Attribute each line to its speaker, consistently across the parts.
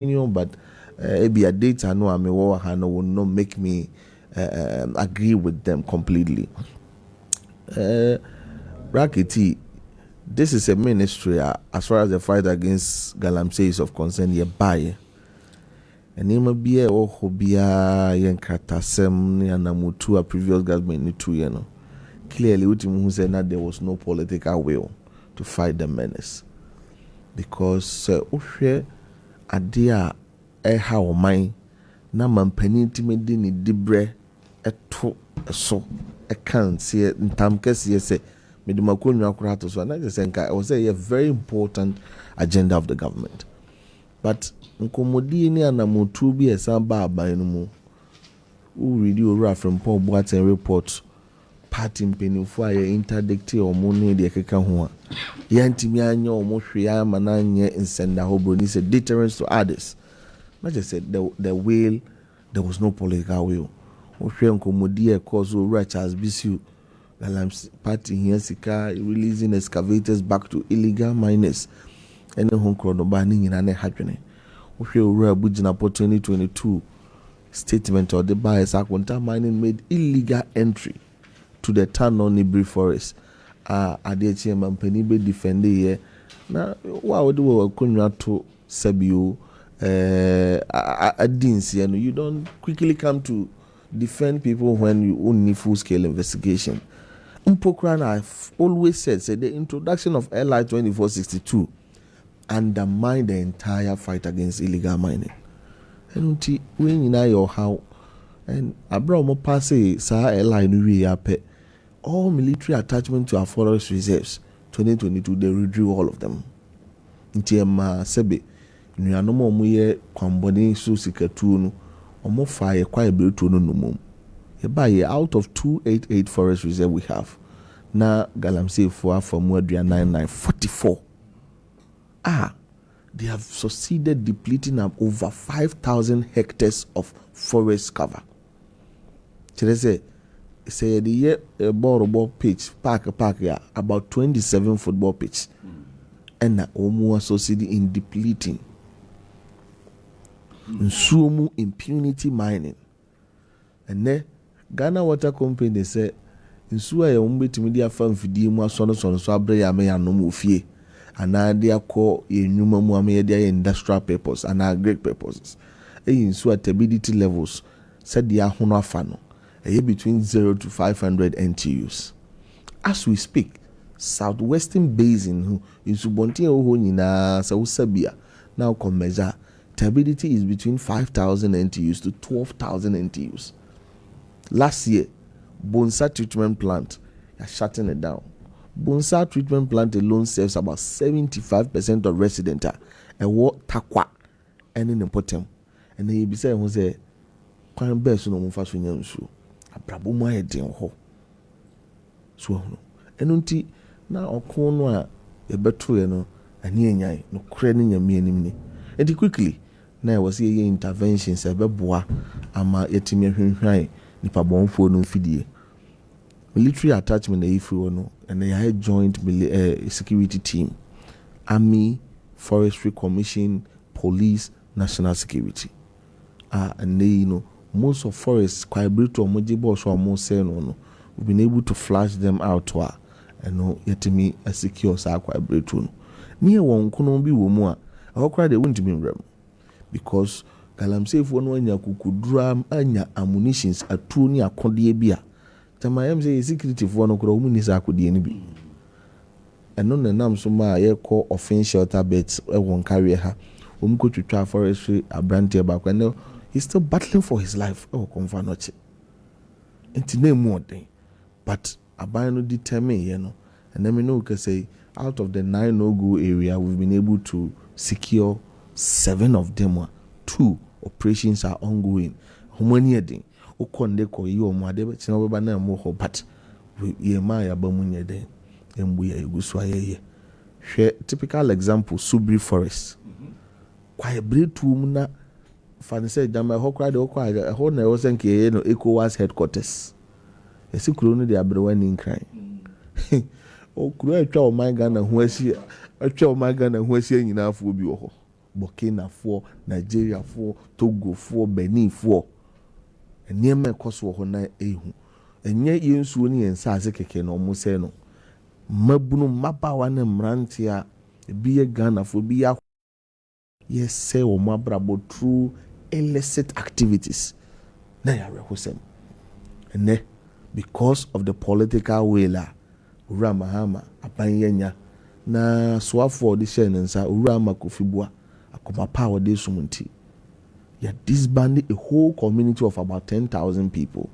Speaker 1: but maybe a data no I'm will not make me agree with them completely. Rakiti, this is a ministry as far as the fight against galamsey is of concern. You buy, and it may be a hobia yankatasem yanamutu a previous government ni 2 years. Clearly, who said that there was no political will to fight the menace, because idea how mine na mampani timidi ni dibre eto so can't see it in time kesi say medimakonu akura so na just say I was say a very important agenda of the government, but nkomodi ni anamotu bi esamba aban no mu who read you from Paul Boateng report party mpenifo a interdict or money de keka ho a yantimi anya o mo hwe ya mananye nsenda hobro ni say deterrence to others. Not just said the will, there was no political will. Nkomodi cause Charles Bisu galamsey party here sika releasing excavators back to illegal miners and hon krono ba ni nyina na hadwene. Owura Abujina 2022 statement or the bias Akwanta mining made illegal entry to the town on Nibri forest. Adechi mampani be defend here. Na wa we do konwa to Sabio you don't quickly come to defend people when you only full scale investigation. Mpokran, I've always said the introduction of LI 2462 undermined the entire fight against illegal mining. And when you know how and Abraham passe sa LI no we all military attachment to our forest reserves 2022 they withdrew all of them. Ntiema sebe nuanom omo ye kwamboni so sikatu no omo fa ye kwa ebretu no nomom ye ba ye out of 288 forest reserve we have na galamsey for from aduan 9944 they have succeeded depleting over 5,000 hectares of forest cover. Say the year ball pitch park ya about 27 football pitch and na omo succeeded in depleting nsuomu impunity mining. And then Ghana Water Company say nsuo ya ombetimi dia fa mfidie mu aso so abre ya me yanom ofie ana dia akọ yenwuma mu ame dia industrial purpose and agric purposes. Nsuo turbidity levels said dia hono afa no between 0 to 500 NTUs. As we speak, Southwestern Basin insubonti ho nyina sa usabia now come measure turbidity is between 5,000 NTUs to 12,000 NTUs. Last year, Bonsa treatment plant, you're shutting it down. Bonsa treatment plant alone serves about 75% of residents and what takwa and in important. And then you be saying, who say, "Kwan best no mo fa so nya nsu." Abrabo mo ayedin ho. So no. Enunti na okon no a e beto ye no ani enyan no kure ne nyame anim ni. And quickly na was here interventions e beboa ama yetimi ahwenhwan nipa bonfo no fidie. Military attachment e ifri no and they had joint security team, army, forestry commission, police, national security. And they most of forests quite brutal mojibo so almost say no we've been able to flash them out to yetimi a secure sa quite brutal. Near one kono bi wo mu a akokra de wontimi nrem because galamsey fo no anya kukudura anya ammunitions atu ni akode bia tama yam say security fo no kro mu ni sa akode ni bi eno na nam so ma ye call offense shelter beds e won carry ha ko twitwa forestry abrante ba kwa he's still battling for his life. Konfa noche enti na mu odin but aban no determine and then we know can say out of the 9 no-go area we've been able to secure 7 of them. 2 operations are ongoing. Homani edin okonde ko yi o mu ade be tina beba na mo ho but ye ma ya ba mu nyede embu ya egusu ayeye hwe typical example Subri forest kwa bretu mu na fan say jama ho kra de okwa ho na wo senke no ECOWAS headquarters esikuro no de abrewa ni nkran o kuro atwa o man Ghana ho asi nyina afo bi wo ho Burkina for Nigeria for Togo for Benin for and near my cost for Hona Ehu. And yet you soon and Sazeke no more say no. Mabuno mapa wane mrantia be a Ghana for be a yes say o mabrabo through illicit activities. Na ya rehosem. And ne because of the political will Ura Mahama apanyenya na swafo de share nsa Ura Makofibua akoma power de sumunti. Ya disbanded a whole community of about 10,000 people.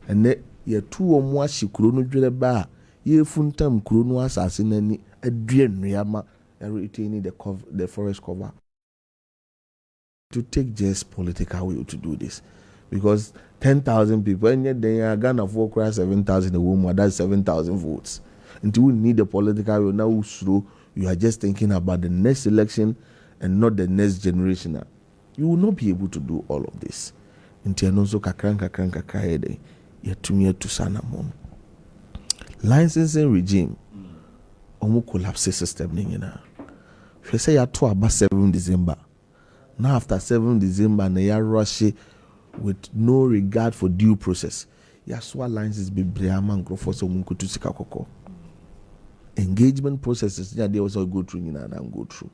Speaker 1: And ne ya two or more shikuro no dwele ba ye funtam kuro no asase nani adue nnuama retaining the forest cover. To take just political will to do this. Because 10,000 people, and yet they are Ghana for 7,000 a woman, that's 7,000 votes. Until we need the political will now slow, you are just thinking about the next election and not the next generation. You will not be able to do all of this. Until also kakran yet to sana mon. Licensing regime, collapse system ningina. If say ya to about 7 December. Now after 7 December, na rush with no regard for due process. Yaswa licenses be Briaman grow for some to Sikakoko. Engagement processes, they also go through and go through.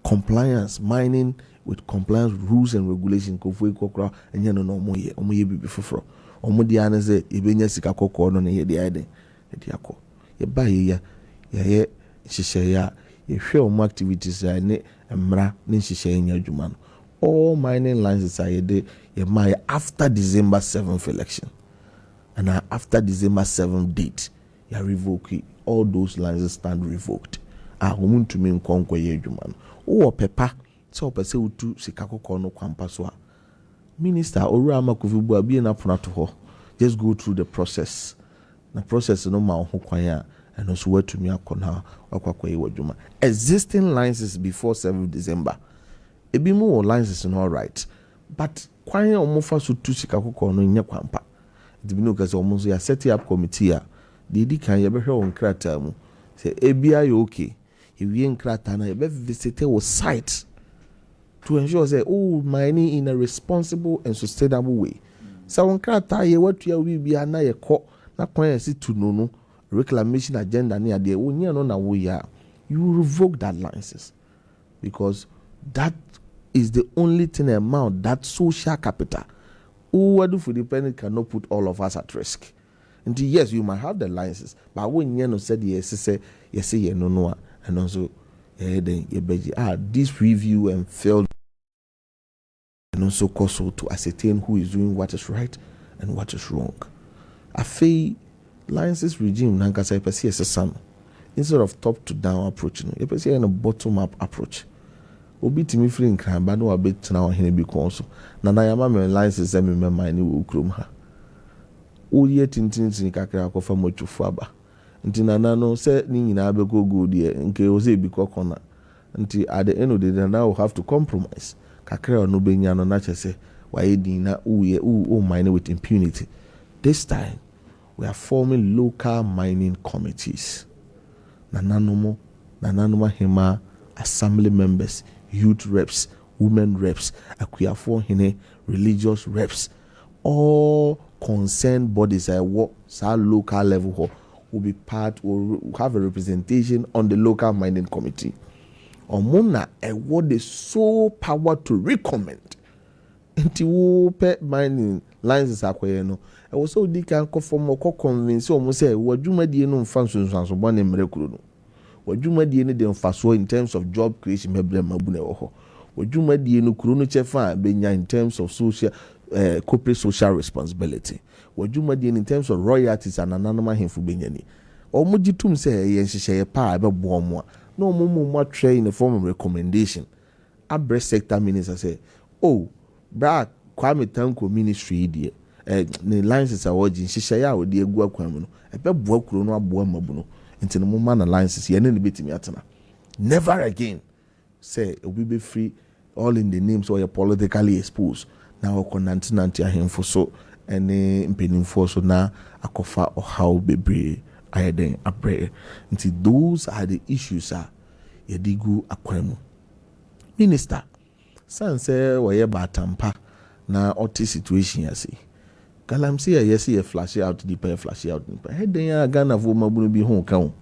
Speaker 1: Compliance, mining with compliance rules and regulations, Kofu and Yano no more, Omoye before. Omodiana say, Ibenya Sikakoko, no near the idea. Ediako. Ye buy ye, Shishaya, ye show activities, and Mra, Ninshisha Juman. All mining licenses are my after December 7th election. And after December 7th date, you revoke all those licenses stand revoked. Wontumi nkonko ye adwuma. O pepa so pese utu sikakoko no kwampaswa. Minister Owura Makofibua bi na ponato ho. Just go through the process. The process no ma ho kwan a and also watumi akona akwakoye adwuma. Existing licenses before 7th December. Ebi mu licenses no all right. But kwan ya omofa so tu sikakoko no nya kwampa. Ebi no kase omo so ya set up committee a di kan ye behwe on krata mu. Say ebia you okay. If we nkrata na ye be visit our site to ensure say mining in a responsible and sustainable way. So on krata ye what ya we bia na ye ko na kwan ya si to no reclamation agenda na de onya no na we ya. You revoke that license because that is the only thing amount that social capital who do for the penny cannot put all of us at risk. And yes, you might have the licenses, but when you know said yes, say no, and also then this review and failed, and also cause to ascertain who is doing what is right and what is wrong. A fee licenses regime nankasa epesi esesam instead of top to down approach, epesi a bottom up approach. Obi timi free nkran ba no abetena ohene bi kon so na na yama me license me mine wo krom ha oye tintin kakra akofa motufu aba nti na no se ni nyina abeko go de nke o se bi kokona nti at the end of the day now have to compromise kakra no benya no na chese waye din na o mine with impunity. This time we are forming local mining committees nananomo hema assembly members, youth reps, women reps, akuafo hene, religious reps, all concerned bodies at what local level will be part or have a representation on the local mining committee. Omona what the sole power to recommend until pet mining licenses akweno. I was so dick and conform convince almost say what you made no functions and so one miracle. What you made any faso in terms of job creation, mabune what you made no chrono chefa benya in terms of social corporate social responsibility. What you made in terms of royalties and anonymous him for benyani. Or mujitum say yen share pa ebe bomo. No more tray in the form of recommendation. A breast sector minister say, oh, bra Kwame Tanko ministry idea. The licenses are watching share with the gua kwamino. Ebe boa krono aboa mabuno. Into the moment alliances, you need to be atena. Never again say we be free, all in the names or you're politically exposed. Now, Konantinantia him for so any impending force so now Akofa or how be brave. I then a prayer. Until those are the issues, yɛde akwanu minister sanse wɔyɛ batampa na ɔte situation ase galamsey yɛsi flash out nipa flash out nipa hedan ya Ghana fo mabunu bi ho ka ho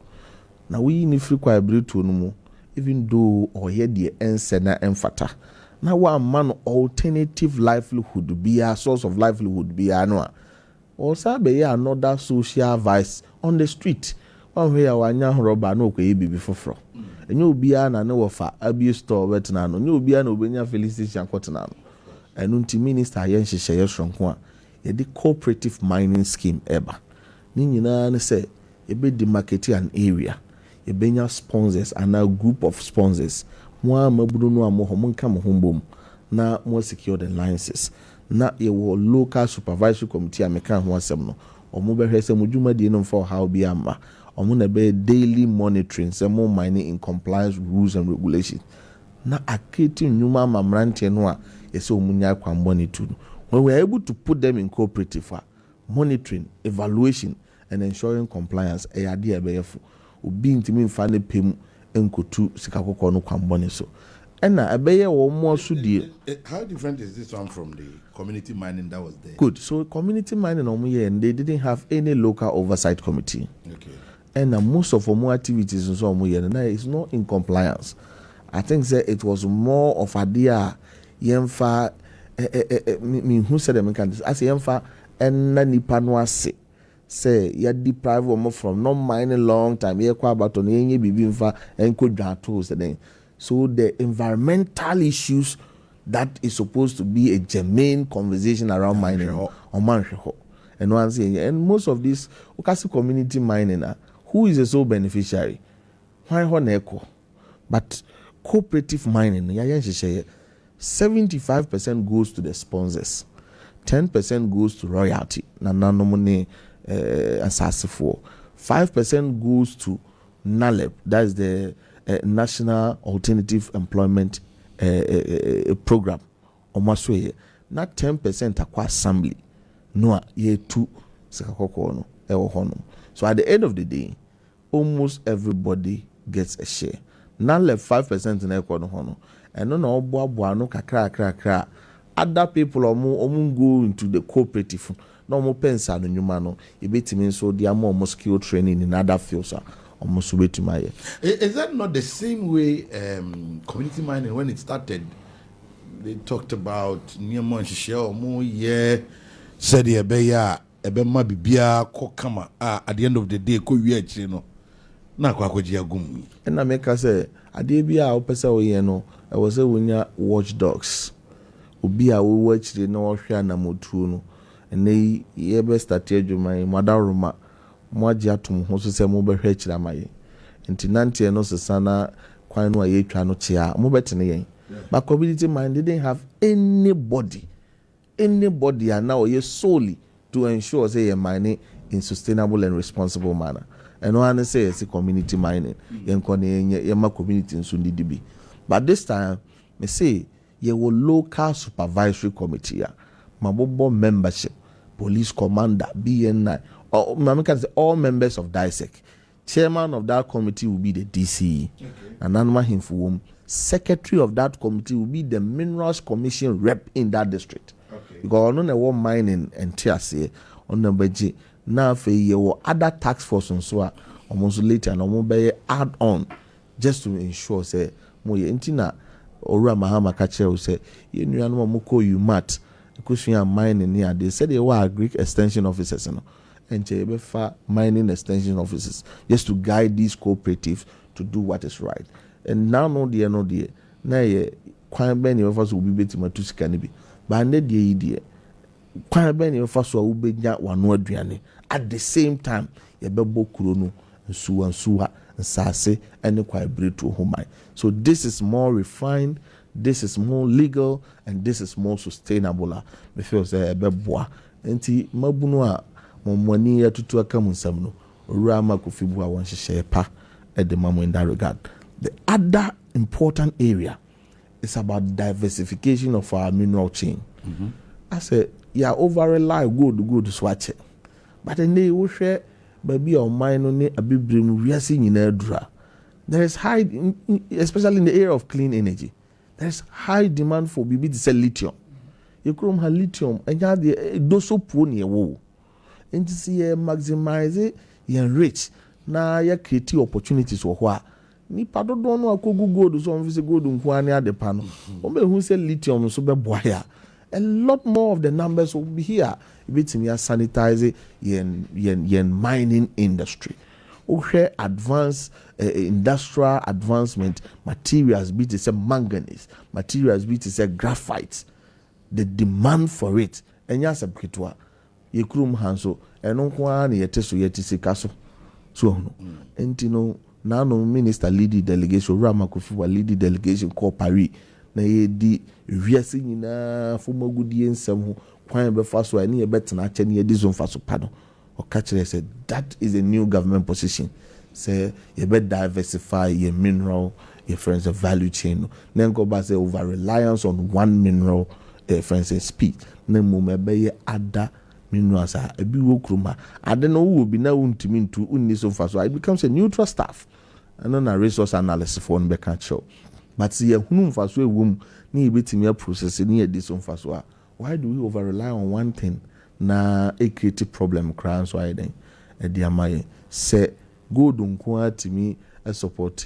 Speaker 1: na we ni free kwa breto no mu even though ɔyɛ de ense na emfata na wa man alternative livelihood be a source of livelihood be a no also be another social vice on the street one way wanya roba no kɔ bibi foforo enye obi a na ne wofa abuse store wetina no nye obi a na obenya felicitation kwotena no enu nti minister yɛn hyehyɛ yɛsronko a yɛde cooperative mining scheme eba ni nyinaa ne sɛ ebe demarcate an area ebenya sponsors and a group of sponsors mo amabunu no amo ho nka mo hombom na mo secure the licenses na yewo local supervisory committee ameka ho asɛm no omo behwɛ sɛ mo dwumadie no for how bi amma omo na be daily monitoring sɛ mo mining in compliance with rules and regulations na aketi nnwuma amamrante no a yɛsɛ omo nya kwambɔ tu when we are able to put them in cooperative monitoring evaluation and ensuring compliance ade ebeyefo obi ntimi mfa ne pem enkotu sikakoko no kwambɔ so ɛna ebeye wo mo so die.
Speaker 2: How different is this one from the community mining that was there?
Speaker 1: Good. So community mining and they didn't have any local oversight committee.
Speaker 2: Okay.
Speaker 1: And most of our activities and so on it's not in compliance. I think that it was more of a dear yemfa who said them can as yemfa and nipa no ase say you deprive them from not mining long time ye kwa baton ye bibi mfa enko dwato say. So the environmental issues that is supposed to be a germane conversation around mining and most of this Okasi community mining who is the sole beneficiary? Why honeko? But cooperative mining 75% goes to the sponsors, 10% goes to royalty na nanomone asasifo, 5% goes to NALEP, that is the National Alternative Employment Program. Omaswe not 10% akwa assembly. No, ye 2 sekakoko no ewo hono. So at the end of the day, almost everybody gets a share. Now left 5% na ekwo no hono. And no obo no kakra. Other people omu go into the cooperative. No mo pensa no nyuma no. Ebetimi so dia more skill training in other fields. Is
Speaker 2: that not the same way community mining when it started? They talked about Niamon Shishel, said Ebeya, Ebema Bibia, Kokama, at the end of the day, you know. Nakwakojiagum.
Speaker 1: And I make us say, Adebia, Opesa, I was a winner watchdogs. Ubia, we watch the North Shana Mutuno, and they ever started my Madaruma. Mwaji atum ho so se mo be hwe kira maye nti nante no sesana kwan no aye twa no chia mo betene yen but community mind didn't have anybody and now ye solely to ensure say ye mining in sustainable and responsible manner and one say it's community mining yen kone ye ma community nso ndidi bi but this time me say ye wo local supervisory committee mabobo membership police commander BN9 all members of DISEC. Chairman of that committee will be the DCE. And secretary of that committee will be the Minerals Commission rep in that district. Okay. Because on the one mining and TRC on the budget now for your other tax force and so almost later and almost add on just to ensure say mo ye intina Ora Mahama Kache will say you know muko you mat because you are mining near they said they were Greek extension officers and mining extension officers just to guide these cooperatives to do what is right. And now no dear na ye kwan ben ye fa so obi betima to sika ne bi ba na die kwan ben ye fa so obi nya wano aduane at the same time ye bebo kuro no nsuwa nsase ene kwa breto homai. So this is more refined, this is more legal, and this is more sustainable. Me feel say ebeboa enti mabunu a momwani ya tutu aka munsam no Rama Kufibu won hyehyɛ pa at the moment in that regard. The other important area is about diversification of our mineral chain. I said, yeah, over rely good swatch. But then they will share baby or mine on a bibrim wiasi nyina dura there is high, especially in the area of clean energy, there is high demand for BB to sell lithium. You chrome have lithium, and you have the doso pony a woe. And to see maximize it, you enrich. Now you create opportunities for what. Ni pado don't know gold so on visit gold at the panel. Who say lithium so be boya. A lot more of the numbers will be here. It's me sanitize yen mining industry. Okay, advanced industrial advancement materials be to say manganese, materials be to say graphite. The demand for it, and yes, a kitwa. Ye krum hanso, and on one ye teso ye tisikaso. So no, and no, now no minister lead the delegation, Akufo lead the delegation called Paris. Na ye di wiase nyina fomo gudie nsem ho kwan be fa so ani e betena ache ne ye di zon fa so pado o ka kire say that is a new government position say ye be diversify your mineral your friends of value chain no go ba say over reliance on one mineral for instance speed na mo me be ye ada minerals a ebi wo kroma ade no wo bi na wontimi ntu unni so fa so it becomes a neutral staff and then a resource analysis for on be can show. But see, whom for so a womb, need betting your process near this on for so. Why do we over rely on one thing? Na a creative problem crowns why then a dear my say go don't quite to me a support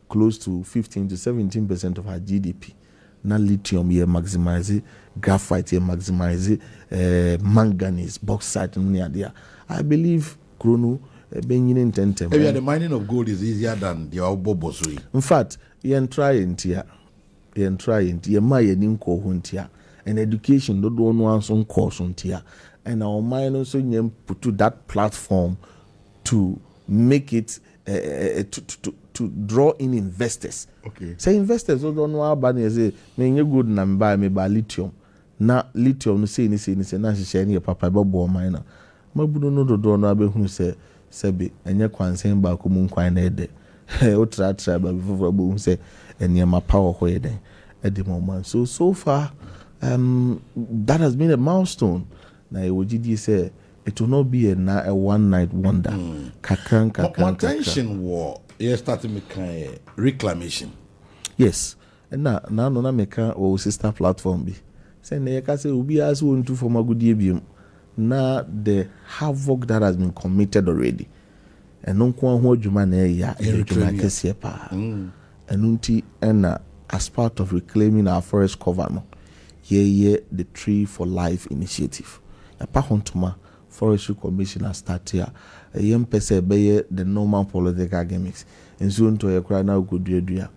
Speaker 1: close to 15 to 17% of our GDP. Na lithium here maximize graphite here maximize manganese, bauxite near there. I believe Chrono being intented.
Speaker 2: Maybe the mining of gold is easier than the Obobosui.
Speaker 1: In fact, yen trying my ninko huntia and education don't want some course huntia and our mind also put to that platform to make it to draw in investors.
Speaker 2: Okay.
Speaker 1: Say investors don't know about it. Say me good na buy me buy lithium. Na lithium no say na share ni papa bobo mine. Mabudo no do no abehunu say sebe enye kwansen ba ko mun kwan na ede. O tra ba before bo say enema power ho ede at the moment. So far that has been a milestone. Na ewojidi say it will not be a one night wonder.
Speaker 2: My attention war you started making reclamation.
Speaker 1: Yes. And now no make o sister platform be. Say na yeka say obi as won to for magudie biom. Na the havoc that has been committed already. And non kwa ho adwuma na ya adwuma kese pa. Enunti na as part of reclaiming our forest cover no. Ye the Tree for Life initiative. Ya pa hontuma Forestry Commission has started here. Yem pese be the normal political gimmicks. And so into a cry now good dua.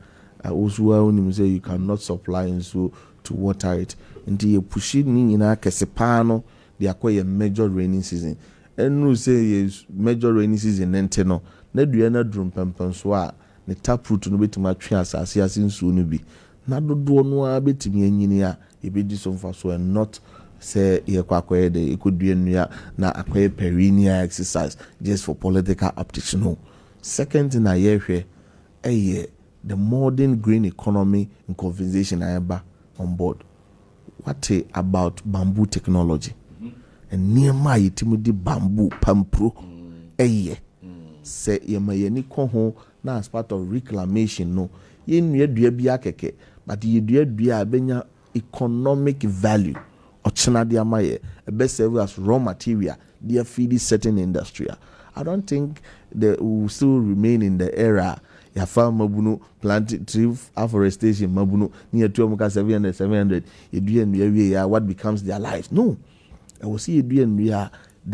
Speaker 1: Also when say you cannot supply and so to water it. Until you push it in a kesepano, they acquire major rainy season. And no say yes major rainy season enteno. Na dua drum pempen so a ne taproot no betuma twa asase asinso no bi. Na dodo no a betimi anyini a ebedi so mfa so and not say ye kwakwaye de ekudua nua na akwaye perennial exercise just for political optics no. Second thing I hear the modern green economy and conversation I have on board. What about bamboo technology? And near my timidi bamboo pampro say ye mayeni konho na as part of reclamation no ye nua dua bia keke but ye dua benya economic value or china dia maye a best serve as raw material they feed certain industry. I don't think they will still remain in the era ya farm mabuno plant tree afforestation mabuno near 700 you do and what becomes their lives. No, I will see you doing there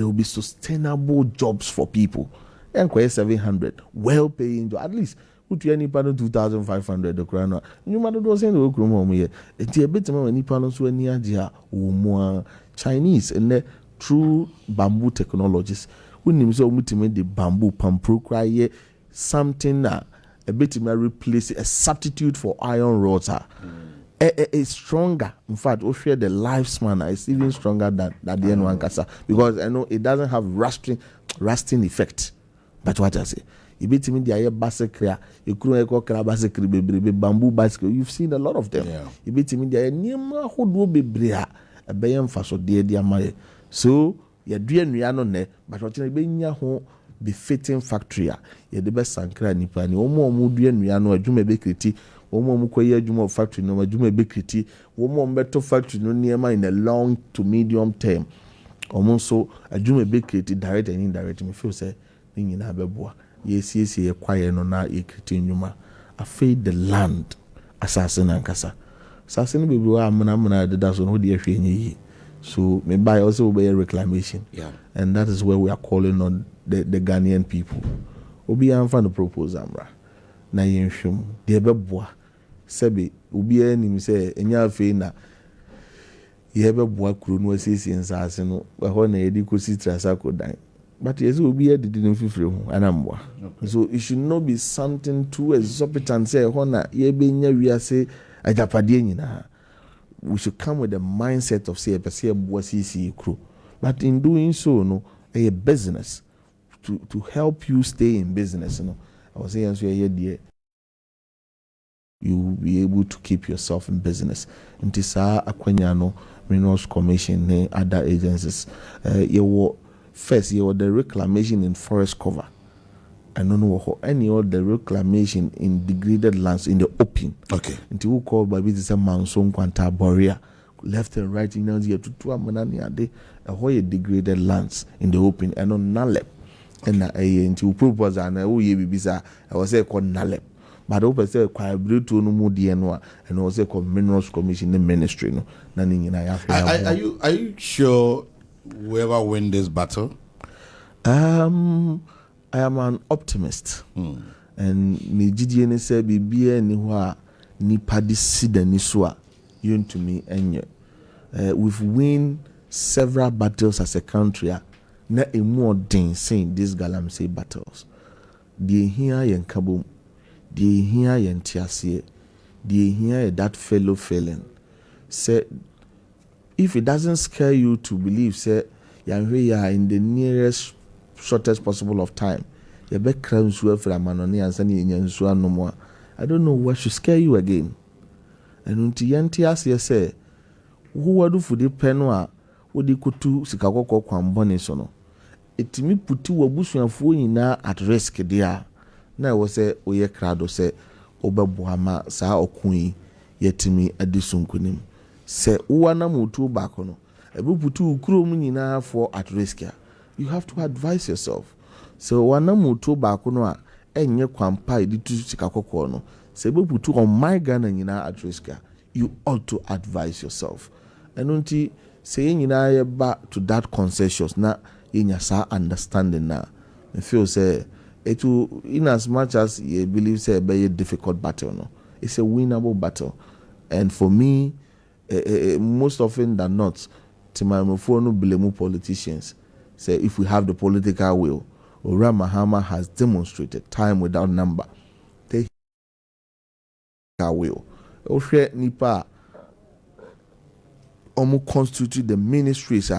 Speaker 1: will be sustainable jobs for people. And 700 well paying job at least put any panel 2,500 the crown. You matter do saying the okromo here. It's a bit more any panels when near dia more Chinese and the true bamboo technologies. When you so the bamboo pampro cry something that a bit may replace a substitute for iron rods. A stronger, in fact, we share the lifespan is even stronger than the N1 Kasa because I know it doesn't have rusting effect. But what I say, you beat me the bicycle, you couldn't call bicycle, bamboo bicycle. You've seen a lot of them.
Speaker 2: Yeah.
Speaker 1: You beat me the Nima who do be brea a bayan faso dear my so. Ya dua nua no ne but what you be nya ho befitting factory a yɛde bɛsankra nipa ni wɔn dua nnua no adwuma bɛkriti wɔn kɔyɛ adwuma factory no adwuma bɛkriti wɔn bɛtɔ factory no nneɛma in a long to medium term wɔn nso adwuma bɛkriti direct and indirect me feel sɛ ne nyinaa bɛboa yɛsiesie yɛ kwaeɛ no na yɛkriti nnwuma afei the land asase nankasa asase no bebree wɔ amena deda so no de ahwɛ nyɛ yie. So maybe also be a reclamation.
Speaker 2: Yeah.
Speaker 1: And that is where we are calling on the Ghanaian people. Obi anfa no propose amra. Na yenhwem de beboa. Sebe obi anim say enya afi na ye beboa kuro no asisi nsase no. Ho na ye di kosi trasa kodan. But yes obi adidi no fifire ho anamboa. So it should not be something too exorbitant say ho na ye be nya wiase ajapade nyina. We should come with the mindset of say a CC crew. But in doing so, no, a business to help you stay in business. You know, I was saying, so you will be able to keep yourself in business. And this Aquaniano Minerals Commission and other agencies. First, you were the reclamation in forest cover. I don't know any other reclamation in degraded lands in the open.
Speaker 2: Okay.
Speaker 1: Until we call by this a Manson Quanta Borea, left and right in Nigeria to 2 Manani a day, a whole degraded lands in the open and on Nalep. And until propose and I was say called Nalep. But I hope say quite to no more DNO and also called Minerals Commission in Ministry. No, nothing in
Speaker 2: Are you sure whoever win this battle?
Speaker 1: I am an optimist. And me GDN say bibia ni ho a nipa di sida ni so a Wontumi enye. We've win several battles as a country na emu odin saying these galamsey battles. Die hia yen kabom. Die hia yen tiase. Die hia that fellow feeling. Say if it doesn't scare you to believe say yanhwe ya in the nearest shortest possible of time. I don't know what should scare you again. And until yanti say, who would for the penwa would you could to Sikako Kwambonesono? It me put you a bush and phone at risk, dear. Now was say, Oye Crado say, Oba Buhama, Sa Okui, yet me a disunkunim. Say, Uana mutu bacono. A buputu crumina for at risk. You have to advise yourself. So wana mutu bakono enye kwampa editu sikakoko no. Se bebutu on my Ghana nyina at risk. You ought to advise yourself. And unti say nyina ye ba to that concessions na yenya sa understanding na. I feel say it will, in as much as you believe say be a difficult battle no. It's a winnable battle. And for me most often than not timamofo no blame politicians. Say if we have the political will, Ora Mahama has demonstrated time without number. They will. Oshe nipa omu constitute the ministries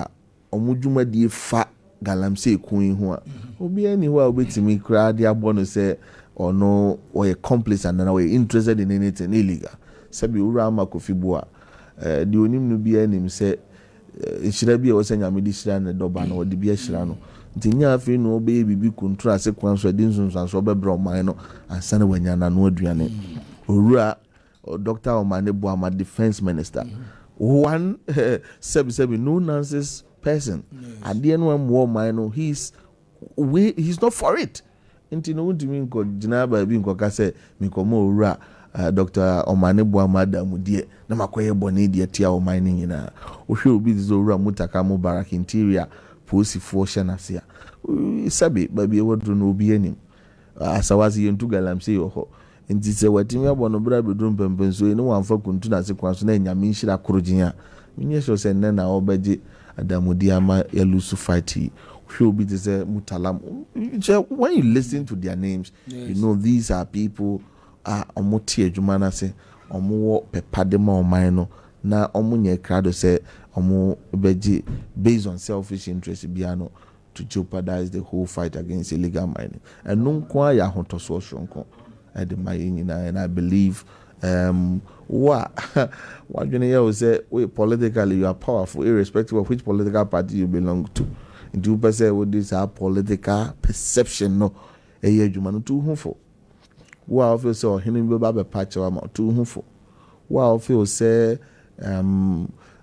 Speaker 1: omu juma di fa galamsey kun ho a. Obi ani ho a obetimi kra dia bono say or no or a complice and now interested in anything illegal. Sabi Ora Makofibu the onim no bi anim say shira bi o senya me di shira na doba na o di bi shira no ntinya afi no be bibi control ase kwan so di nsunsun so be bro man no ansa na wanya na no aduane Owura Dr. Omane Boama defense minister one sebi no nonsense person at the end when war man no he's not for it nti no Wontumi nko gina ba bi nko ka say me komo Owura Dr. Omane Boama Damudie na makoye bone die tia o man nyina o hwe obi dizo Owura Mutaka Mubarak interior posi for shanase sabe baby wodro no obi anim asawazi yentu galamsey ho nti se watimi abono bra bedrum pempenso ene wanfa kuntu na sekwanso na nyame nhira korogin a menye so se nne na obaje Adamudi ama yalusu fight hwe obi dize Mutalam. When you listen to their names, yes, you know these are people omoti adwuma na se omo pepadema omano na omo nye krado se omo beji based on selfish interest biano to jeopardize the whole fight against illegal mining. And no kwa ya hontoso shonko at the mining, and I believe what you know say politically you are powerful irrespective of which political party you belong to. nti wo pese wo this political perception no eye adwuma no to hu fo wo a feel say ohene bi ba be patch wa ma to hu fo wo a feel say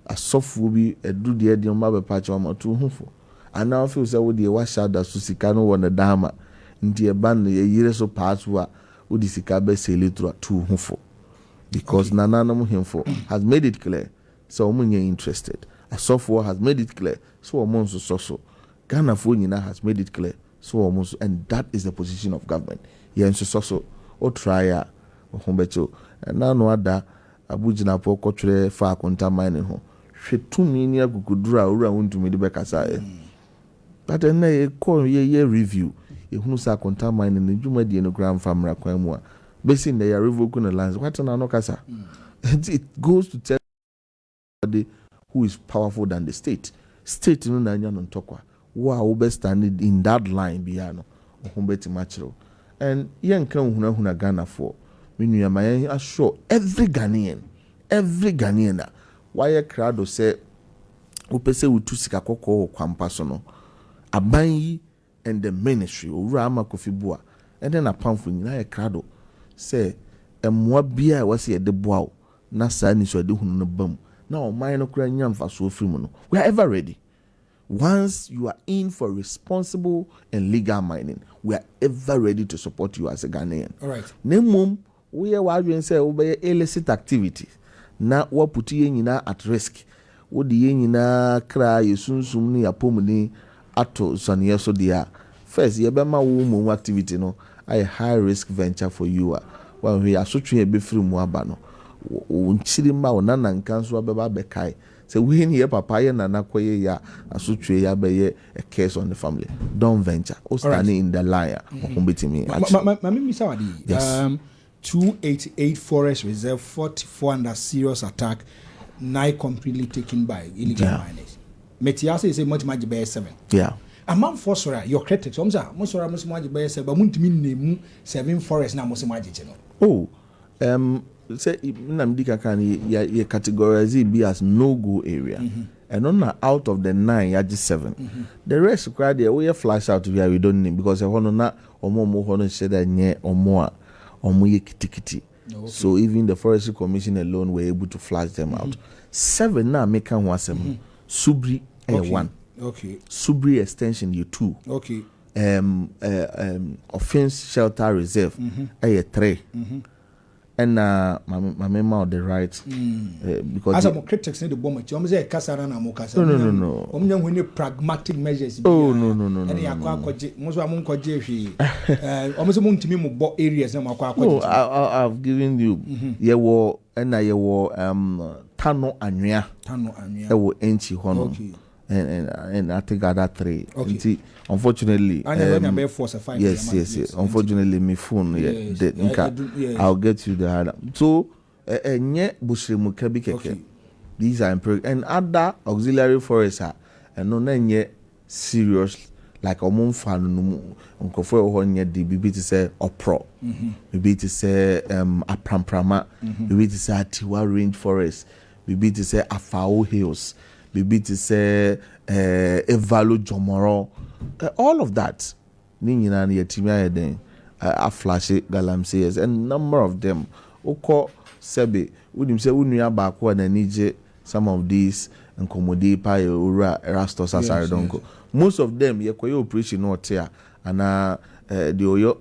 Speaker 1: asofo bi edu de de ma be patch wa ma to hu fo ana feel say wo de wa shada so sika no wona dama nti e ban ye yire so pass wa wo di sika be seletro to hu fo because nananum himfo has made it clear so omunye interested asofo has made it clear so omonso so Ghana for nyina has made it clear so omonso, and that is the position of government yen so o try a hombecho na no ada abugina po kotwere fa akonta mining ho hwetumi ni agugudura owura Wontumi de bekasa but na ye call ye review ehunu sa akonta mining ne dwuma die no gram famra kwan mu a basing they are revoking the lands. What no kasa? It goes to tell somebody who is powerful than the state. State no na nya no ntokwa. Wo be stand in that line bia no. Ohumbeti machiro. And yen kan huna Ghana for. Minu ya mayen assure every Ghanaian why crowd say upese utu sika kokko kwampa so no. Aban yi and the ministry owura Kofi Bua. And then a pamphlet nyina ye crowd say emwa bia e wase de boa na sa ni so de hunu no bam na o man no kura nyamfa so ofiri mu no we are ever ready once you are in for responsible and legal mining we are ever ready to support you as a Ghanaian.
Speaker 2: All right,
Speaker 1: nemum we are wadwen say we be illicit activity na wa put ye nyina at risk wo de ye nyina kra yesunsum ni apomni ato sane so dia first ye be ma wo mu activity no a high risk venture for you well we are switching a bit from Wabano. Unchirima or Nana and Council Ababa Bekai. So we in here, Papa and Nanakoye ya a switch a case on the family. Don't venture. Or standing in the liar. Me.
Speaker 3: Yes. 288 forest reserve, 44 under serious attack, 9 completely taken by illegal miners. Metiasa is a much bear 7.
Speaker 1: Yeah.
Speaker 3: A man for your critics, most much bear 7, but Wontumi 7 forest now most magic.
Speaker 1: Oh, say Namdika can you categorize it be as no go area. And on out of the 9, you just 7. The rest require the way flash out to where we don't need because I want to not or more said that or more kitikiti. So even the Forestry Commission alone were able to flash them out. 7 now make one 7. Subri 1.
Speaker 3: Okay.
Speaker 1: Subri extension you 2.
Speaker 3: Okay.
Speaker 1: Offense shelter reserve 3. And my memo the right because
Speaker 3: as a critics need the bomb say kasara na mo kasara
Speaker 1: no
Speaker 3: when you pragmatic measures
Speaker 1: no
Speaker 3: any akwaje mo so amonkoje hwe omo so Wontumi mo bo areas na mo akwaje
Speaker 1: I've given you ye wo na ye wo tano anwea e wo enchi hono and I think I that 3. Okay. Unfortunately, yes. Unfortunately, my phone, I'll get you the other. So, Bushrimu Kabi Keke. These are and other auxiliary forests are and no serious like a moon fan uncle for one year the BB to say opro, BB to say apramprama, BB to say Tiwa Range Forest, BB to say Afao Hills. Bibi to say Evalo Jomoro, all of that. Nina and Yetimia then a flashy galamsey and number of them. Oko Sebe would him say Unia backward and Nije some of these and Komodi Pai Ura Erastos Asaridonko. Most of them ye koyo operation not here and the Oyo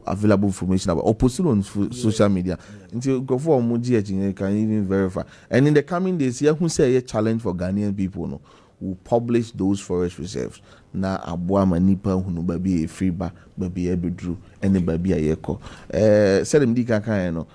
Speaker 1: available information about opposite on social media until go for Muji can even verify. And in the coming days, here who say a challenge for Ghanaian people no will publish those forest reserves. Na abua manipa hunu baby a free ba baby a bedru and the baby a yeko. Said him dika kan no.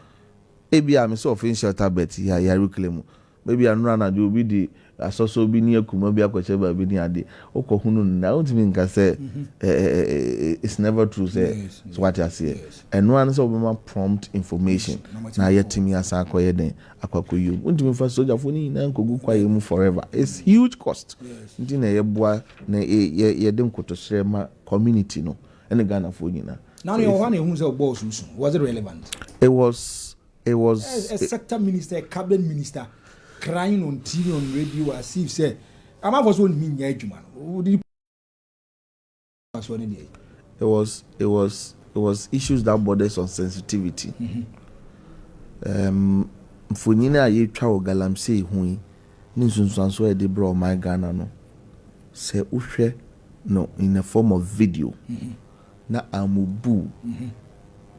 Speaker 1: Ebi am so official tablet ya reclaim. Maybe I'm run and you be the so be near Kuma be a coachable be near the Okohunu. I don't mean can say it's never true. Say so what I say. And one so more prompt information. Now yet to me as I acquire then Aquaku. Won't you first soldier for me and go quiet forever? It's huge cost. Didn't a boy ye don't go to share my community no and the Ghana for you now.
Speaker 3: Now you're one who's a boss. Was it relevant?
Speaker 1: It was
Speaker 3: a sector minister, a cabinet minister. Crying on TV, on radio, as if say Ama was one mean edgeman.
Speaker 1: It was issues that borders on sensitivity. Mfonina a yɛtwa wɔ galamsey ho yi ne nsonsanso a yɛde brɛ ɔman Ghana no sɛ wohwɛ no in the form of video na amubu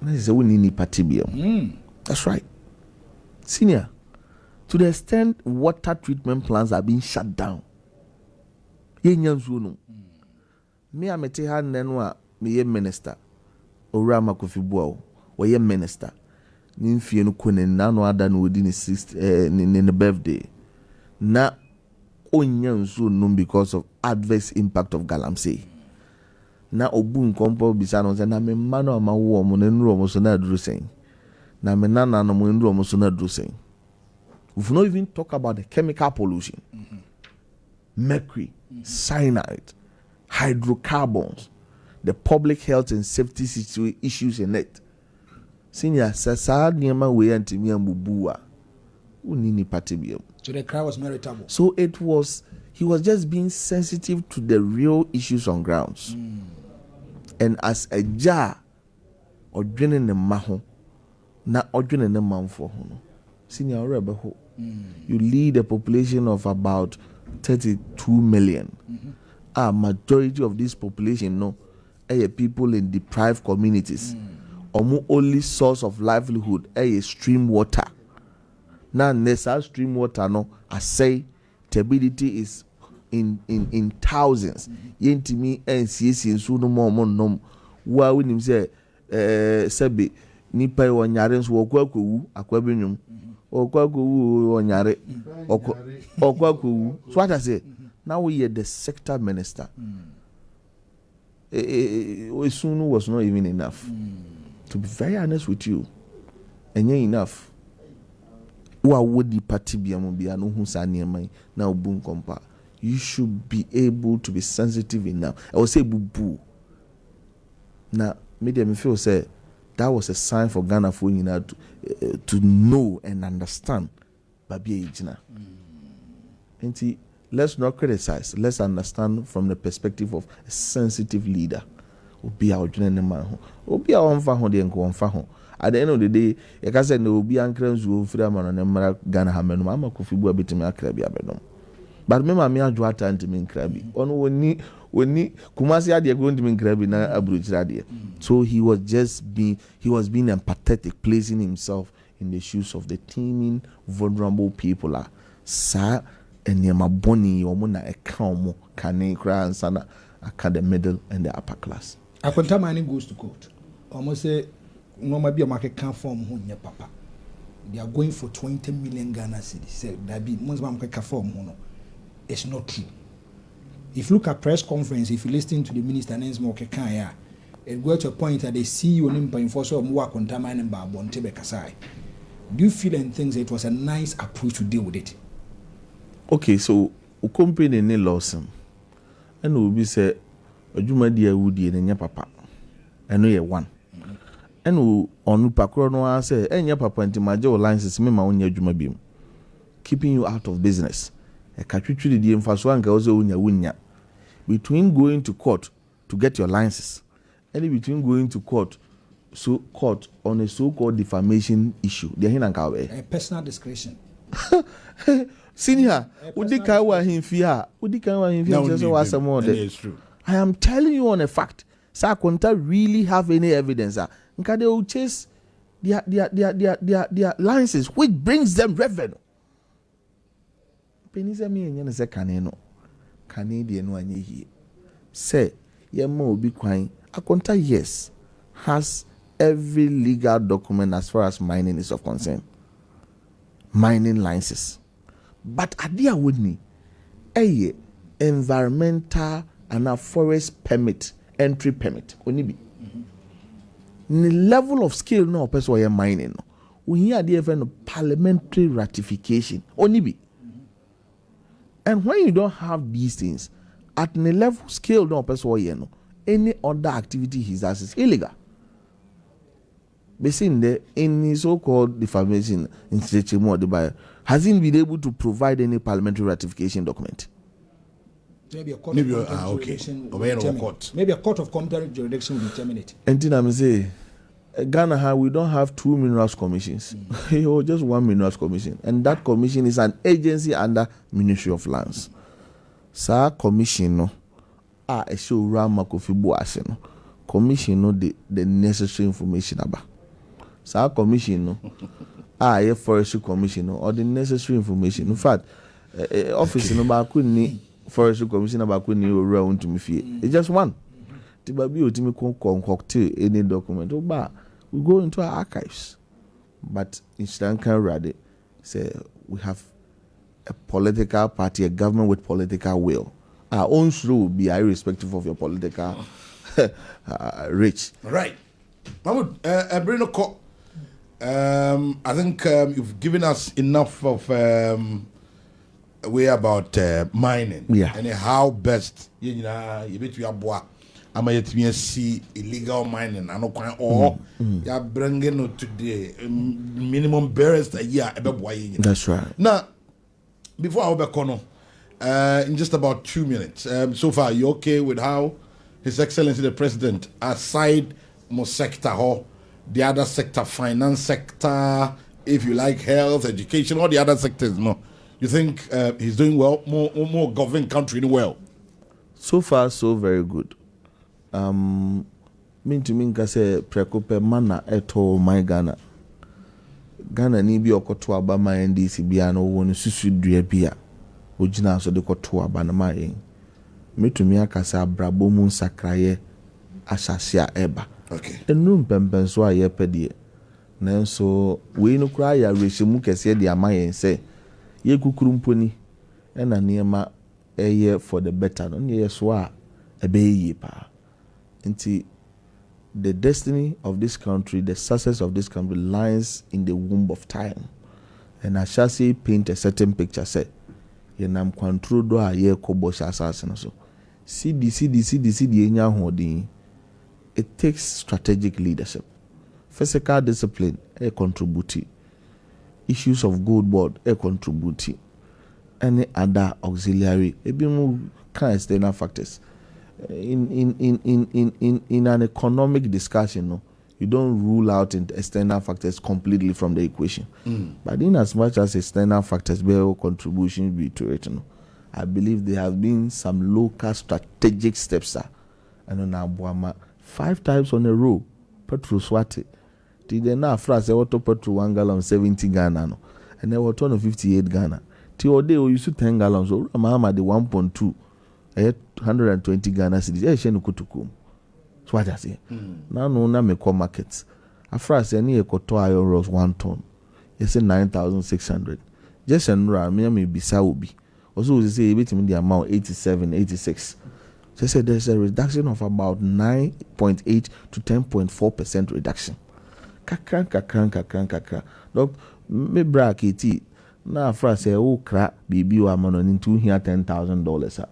Speaker 1: na sɛ wonni nipa tibiam. That's right. Senior, to the extent water treatment plants are being shut down. Yɛnya nsuo no. Me a mete ha nnɛ no a meyɛ minister Owura Akufo Addo wɔyɛ minister ne mfie no kɔ na no ada no wodi ne birthday na onya nsuo no because of adverse impact of galamsey na obu nkompo bisa no sɛ na me mma no ama wo mo na nuru mo so na aduru sen na me nana no mo nuru mo so na aduru sen. We've not even talk about the chemical pollution, mercury, cyanide, hydrocarbons, the public health and safety issues in it. Senior, Sasa Niema we antimi ambubua. Unini patibio.
Speaker 3: So the cry was meritable.
Speaker 1: So he was just being sensitive to the real issues on grounds. And as a jar, or drinking the maho, na ordering the man for hono. Senior rebel, you lead a population of about 32 million. A majority of this population, no, are people in deprived communities. Omu only source of livelihood is stream water. Now, nessa stream water, no, I say, turbidity is in thousands. Yentimi NCC in sunu mo nom. Wa we nim say sebe nipa e wonyare nso okwakowu akwabenyum. Okwakowu wonyare okwakowu. So what I say? Now we are the sector minister. Sunu was not even enough. To be very honest with you, and enough. Would the party be now boom compa? You should be able to be sensitive enough. I will say boo boo. Now, made me feel say that was a sign for Ghana for to know and understand. Babi Ejina. Let's not criticize. Let's understand from the perspective of a sensitive leader. Obi a odwene man obi a wonfa ho de nko wonfa ho at the end of the day e ka say na obi ankra nzuo mfiri amano ne mara Ghana ha menum ama Kofi Bu abetimi akra bi abedom but me ma me adwo atante me nkra bi ono woni kumasi ade go ndimi nkra bi na aburuchira de. So he was being empathetic, placing himself in the shoes of the teeming vulnerable people sa enyema boni omo na eka omo kane kra ansana aka the middle and the upper class.
Speaker 3: Akwanta mining goes to court. Almost say no maybe a market can form who papa. They are going for 20 million Ghana cedis. Say that be most market form no. It's not true. If you look at press conference, if you listen to the minister names more kaya, it go to a point that they see you in enforce or more contaminating Bontebe Kasai. Do you feel and think that it was a nice approach to deal with it? Okay, so company ne lawsuit.
Speaker 1: And will be say Ojuma dia wudi enya papa eno ye one eno onu pakro no say enya papa nti maje license me ma onya adwuma biem keeping you out of business e ka twitwiri die mfaso anka wo say wonya between going to court to get your license and between going to court on a so-called defamation issue there hin anka we
Speaker 3: personal discretion.
Speaker 1: Senior, udika wa himfia just was some more.
Speaker 2: It's true.
Speaker 1: I am telling you on a fact. Sir, Konta really have any evidence? They will chase their licenses, which brings them revenue. Penisa me and say Canadian one here. Say, Yemo be crying. Akonta, yes, has every legal document as far as mining is of concern. Mining licenses. But adia wouldn't environmental and a forest permit, entry permit. Only be. The level of skill no person why mining no. We hear the parliamentary ratification. Only be. And when you don't have these things, at the level scale no person why no, any other activity he does is illegal. Basing there any so-called defamation in Stretchimo the buyer hasn't been able to provide any parliamentary ratification document.
Speaker 3: Maybe a court
Speaker 2: Maybe,
Speaker 3: of competent
Speaker 2: okay.
Speaker 3: jurisdiction will
Speaker 2: Obey no
Speaker 3: determine.
Speaker 2: court.
Speaker 3: Maybe a court of competent jurisdiction will determine it.
Speaker 1: And then I'm saying, Ghana, we don't have 2 minerals commissions. Just 1 minerals commission. And that commission is an agency under Ministry of Lands. Sa commission no, a show Rama Kofi Boase no. Commission no the necessary information about. Sa commission no, a forestry commission no, or the necessary information. In fact, office no ba ni forestry commission ba ni owura Wontumi fie. It's just one. Tibabi otimi concoct any document. We go into our archives. But in Sri Lanka, say we have a political party, a government with political will. Our own rule will be irrespective of your political reach.
Speaker 2: Right. Mahmud, Brino, I think you've given us enough of way about mining.
Speaker 1: Yeah.
Speaker 2: And how best, you bet you are ama yetimi see illegal mining or ya bringing to the minimum barrels a year ebe.
Speaker 1: That's right.
Speaker 2: Now, before I go in just about 2 minutes, so far you okay with how His Excellency the President, aside more sector or the other sector, finance sector, if you like health, education, all the other sectors, no, you think he's doing well, more governing country well?
Speaker 1: So far, so very good. Mean to mean say prekope mana eto my Ghana ni bi okoto aba ma NDC bia no woni susu dua bia ogina so de koto aba na ma yen metumi akasa abrabo mu nsakraye asase a eba
Speaker 2: okay
Speaker 1: enu mpempen so a ye pedie nanso we no kura ya rehemu kese de ama yen se ye kukuru mponi na niema eye for the better no ye so a ebe yi pa. The destiny of this country, the success of this country lies in the womb of time. And I shall say paint a certain picture, say, yenam control do a ye kobo assassin so. CD enya holding. It takes strategic leadership. Physical discipline, a contribute. Issues of good board, a contribute. Any other auxiliary, a bit more kind of external factors. In an economic discussion, no, you don't rule out external factors completely from the equation. But in as much as external factors bear contribution be to it, no, I believe there have been some local strategic steps. And on Abuama 5 times on a row, petrol swati. Till then now, France, auto petrol 1 gallon 70 Ghana, no, and they were 58 Ghana. Till day we used to 10 gallons, so Mahama the 1.2. 120 Ghana cedis. She no kutukum. So what I say? Now no na me call markets. Afra say any ekoto iron rods 1 ton. You say 9,600. Just enra me bisa obi. Also we say between the amount 87, 86. So say there's a reduction of about 9.8 to 10.4% reduction. Kakran. Look, me bra kiti. Na afra say o kra bibi wa mano into here $10,000.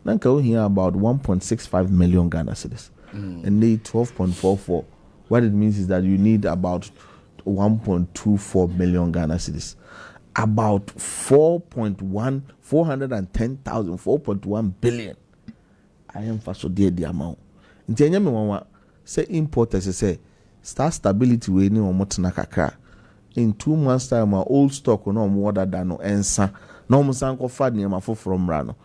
Speaker 1: Nanka we hear about 1.65 million Ghana cedis and need 12.44. What it means is that you need about 1.24 million Ghana cedis. About 410,000, billion. I am for so dear the amount. In Tenya me wan say importers say start stability we ni omo tena kakra. In 2 months time our old stock no more than no ensa. No mo san ko fa niam afo from rano.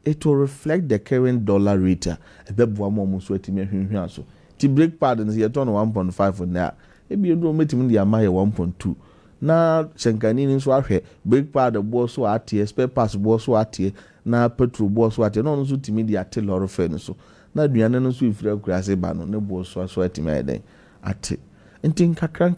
Speaker 1: It will reflect the current dollar rate. Ebeboa mo mo so etimi ahwehwe so. Ti break pardon ye turn 1.5 on there. Ebi ndo metimi dia ma ye 1.2. Na shenkani ni so ahwe break pad bo so atie spare parts bo so atie na petrol bo so atie no so timi dia ate lorry fare so. Na aduane no so ifira kurase ba no ne bo so etimi eden ate. Ntin kakran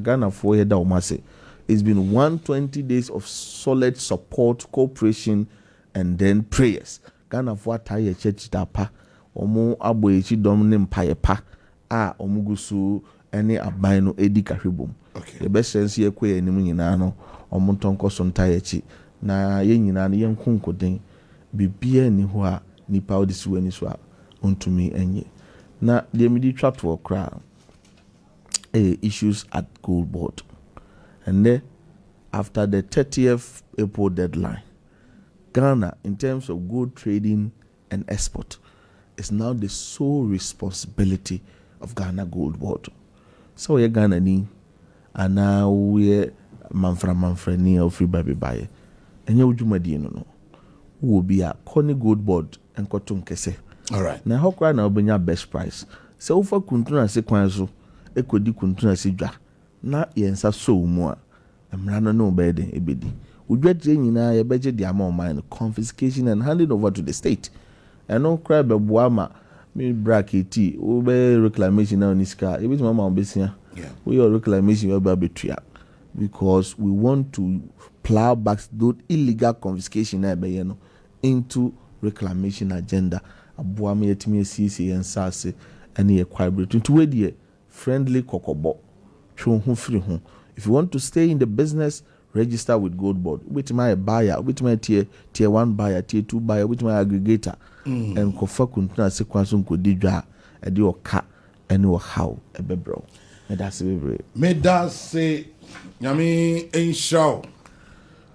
Speaker 1: Ghana for ye da o ma say. It's been 120 days of solid support, cooperation, and then prayers. Ghana for attire church dapa, omo aboyechi dom ne mpaye pa, omugusu any abino edi kahibum.
Speaker 2: Okay.
Speaker 1: The best sense ye kwe enimu nyina no, omo tonko so ntaye chi, na ye nyina no yen kunkoden, bibia ni ho a nipa odisi weni so a Wontumi enye. Na the immediate trap to okra issues at Gold Board. And then after the 30th April deadline, Ghana, in terms of gold trading and export, is now the sole responsibility of Ghana Gold Board. So we Ghana ni, and now we manfra ni or free baby buy. And you do my no. Who will be a Connie Gold Board and cotton kese.
Speaker 2: All right.
Speaker 1: Now how can I bring your best price? So for kuntuna se kwanzo, ekodi kuntuna se dwa. Na yensa so mu a, emrano no bede ebedi. Udwetire nyina ye beje the amount mine confiscation and handing over to the state. And no cry be boama me bracket o be reclamation na oniska. E beti mama obesia.
Speaker 2: Yeah.
Speaker 1: We your reclamation we be betua because we want to plow back those illegal confiscation na be ye no into reclamation agenda. Aboa me yetimi asiesie yensase ene ye kwaibretu nti we de friendly kokobo twe ho firi ho. If you want to stay in the business, register with Gold Board. With my buyer, with my tier 1 buyer, tier 2 buyer, with my aggregator. And kofa kuntuna se kwanso nkodi dwa e de oka ene o how e bebro. Me da se bebre.
Speaker 2: Me da se nyame enshaw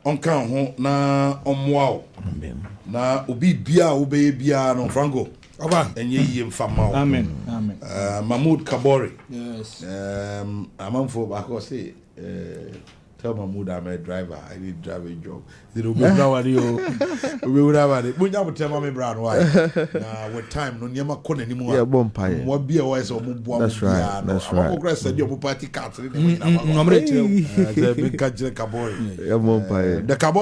Speaker 2: onka ho na omwa
Speaker 1: Amen.
Speaker 2: na obi bia obeye bia no franco
Speaker 3: Oba.
Speaker 2: enye yie mfama.
Speaker 3: Amen. Amen.
Speaker 2: Mahmud Kabore.
Speaker 3: Yes.
Speaker 2: Amanfo bako say tell Mahmud I'm a driver. I need drive a job. They don't be browari yo. We would have it. Munya would tell me brown why. Na with time no nyama kone anymore.
Speaker 1: Yeah, bonfire.
Speaker 2: Mo bia wise o mo bua.
Speaker 1: That's right. That's right.
Speaker 2: I'm going to your party card.
Speaker 3: I'm ready to.
Speaker 2: The big Kabore.
Speaker 1: Yeah, bonfire.
Speaker 2: The Kabore